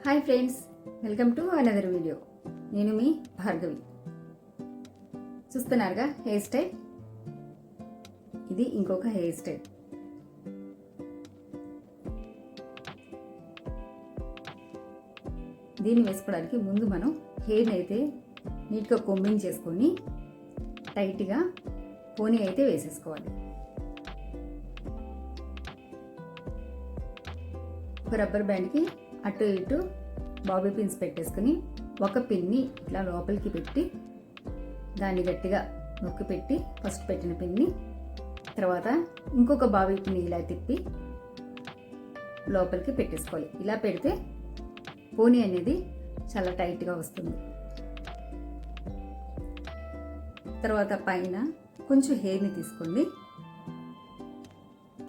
Hi friends, welcome to another video. నేను మీ భార్గవి. చూస్తున్నారుగా hair style. ఇది ఇంకొక హెయిర్ స్టైల్. దీన్ని వేసుకోవడానికి ముందు మనం హెయిర్ని అయితే నీట్గా కొమ్మింగ్ చేసుకొని టైట్గా పోనీ అయితే వేసేసుకోవాలి. ఒక రబ్బర్ బ్యాండ్కి అటు ఇటు బాబీ పిన్స్ పెట్టేసుకుని ఒక పిన్ని ఇట్లా లోపలికి పెట్టి దాన్ని గట్టిగా నొక్కి పెట్టి ఫస్ట్ పెట్టిన పిన్ని తర్వాత ఇంకొక బాబీ పిన్ని ఇలా తిప్పి లోపలికి పెట్టేసుకోవాలి. ఇలా పెడితే పోనీ అనేది చాలా టైట్గా వస్తుంది. తర్వాత పైన కొంచెం హెయిర్ని తీసుకోండి.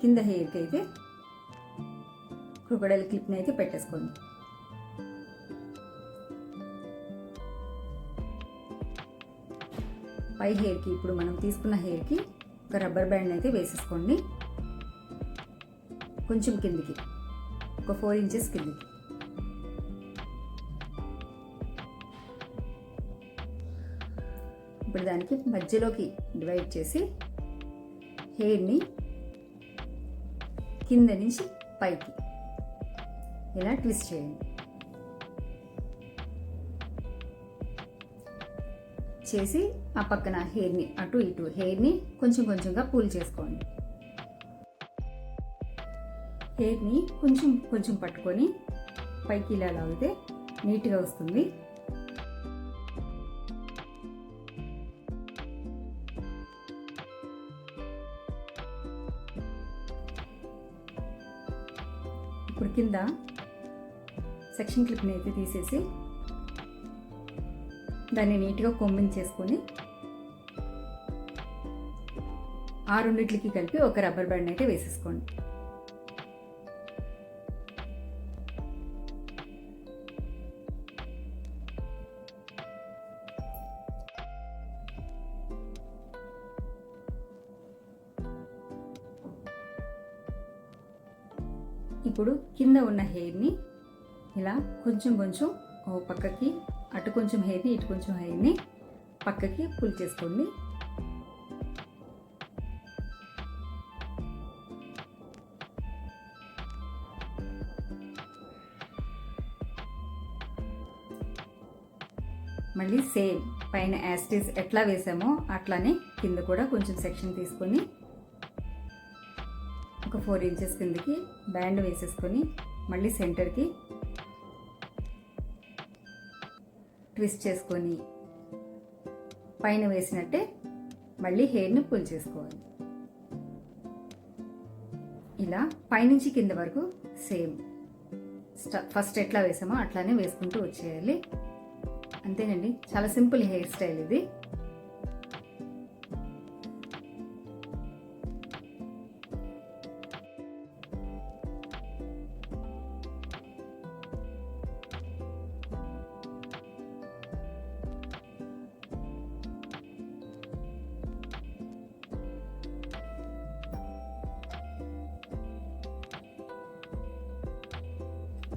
కింద హెయిర్కి అయితే క్రొకొడైల్ క్లిప్ని అయితే పెట్టేసుకోండి. పై హెయిర్కి ఇప్పుడు మనం తీసుకున్న హెయిర్కి ఒక రబ్బర్ బ్యాండ్ అయితే వేసేసుకోండి. కొంచెం కిందికి ఒక 4 ఇంచెస్ కిందికి. ఇప్పుడు దానికి మధ్యలోకి డివైడ్ చేసి హెయిర్ని కింద నుంచి పైకి ఇలా ట్విస్ట్ చేయండి. చేసి ఆ పక్కన హెయిర్ని అటు ఇటు హెయిర్ని కొంచెం కొంచెంగా పూల్ చేసుకోండి. హెయిర్ని కొంచెం కొంచెం పట్టుకొని పైకి ఇలా లాగితే నీట్గా వస్తుంది. ఇప్పుడు కింద సెక్షన్ క్లిప్ని అయితే తీసేసి దాన్ని నీట్గా కొమ్మింగ్ చేసుకొని ఆ రెండిట్లకి కలిపి ఒక రబ్బర్ బ్యాండ్ అయితే వేసేసుకోండి. ఇప్పుడు కింద ఉన్న హెయిర్ని ఇలా కొంచెం కొంచెం ఓ పక్కకి అటు కొంచెం హెయిర్ని ఇటు కొంచెం హెయిర్ని పక్కకి పుల్ చేసుకోండి. మళ్ళీ సేమ్ పైన యాస్టీస్ ఎట్లా వేసామో అట్లానే కింద కూడా కొంచెం సెక్షన్ తీసుకొని ఒక 4 ఇంచెస్ కిందకి బ్యాండ్ వేసేసుకొని మళ్ళీ సెంటర్కి ట్విస్ట్ చేసుకొని పైన వేసినట్టే మళ్ళీ హెయిర్ని పుల్ చేసుకోవాలి. ఇలా పైనుంచి కింద వరకు సేమ్ ఫస్ట్ ఎట్లా వేసామో అట్లానే వేసుకుంటూ వచ్చేయాలి. అంతేనండి, చాలా సింపుల్ హెయిర్ స్టైల్ ఇది.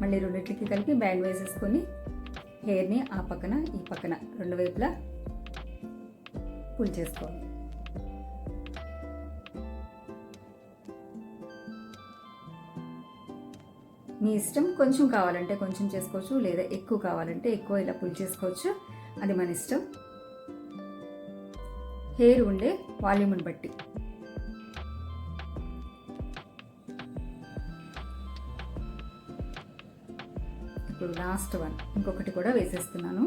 మళ్ళీ రెండిట్లకి కలిపి బ్యాండ్ వేసేసుకొని హెయిర్ని ఆ పక్కన ఈ పక్కన రెండు వైపులా పుల్ చేసుకోవాలి. మీ ఇష్టం, కొంచెం కావాలంటే కొంచెం చేసుకోవచ్చు, లేదా ఎక్కువ కావాలంటే ఎక్కువ ఇలా పుల్ చేసుకోవచ్చు. అది మన ఇష్టం, హెయిర్ ఉండే వాల్యూమ్ని బట్టి. ఇప్పుడు లాస్ట్ వన్ ఇంకొకటి కూడా వేసేస్తున్నాను.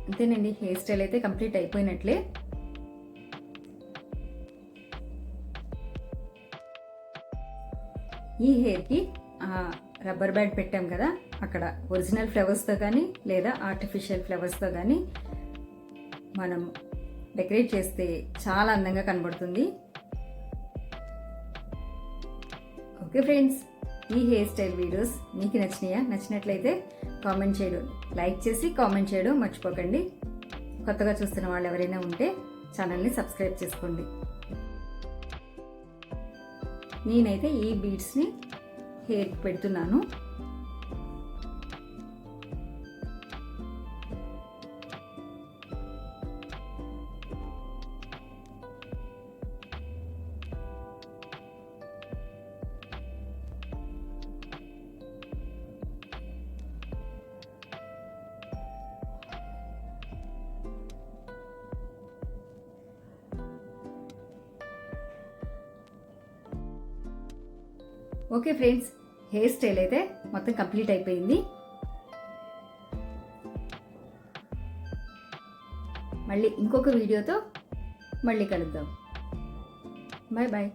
అంతేనండి, హెయిర్ స్టైల్ అయితే కంప్లీట్ అయిపోయినట్లే. ఈ హెయిర్కి రబ్బర్ బ్యాండ్ పెట్టాం కదా, అక్కడ ఒరిజినల్ ఫ్లవర్స్తో కానీ లేదా ఆర్టిఫిషియల్ ఫ్లవర్స్తో కానీ మనం డెకరేట్ చేస్తే చాలా అందంగా కనబడుతుంది. ఓకే ఫ్రెండ్స్, ఈ హెయిర్ స్టైల్ వీడియోస్ మీకు నచ్చినట్లయితే కామెంట్ చేయడం, లైక్ చేసి కామెంట్ చేయడం మర్చిపోకండి. కొత్తగా చూస్తున్న వాళ్ళు ఎవరైనా ఉంటే ఛానల్ని సబ్స్క్రైబ్ చేసుకోండి. నేనైతే ఈ బీడ్స్ని హెయిర్కి పెడుతున్నాను. ఓకే ఫ్రెండ్స్, హెయిర్ స్టైల్ అయితే మొత్తం కంప్లీట్ అయిపోయింది. మళ్ళీ ఇంకొక వీడియోతో మళ్ళీ కలుద్దాం. Bye bye.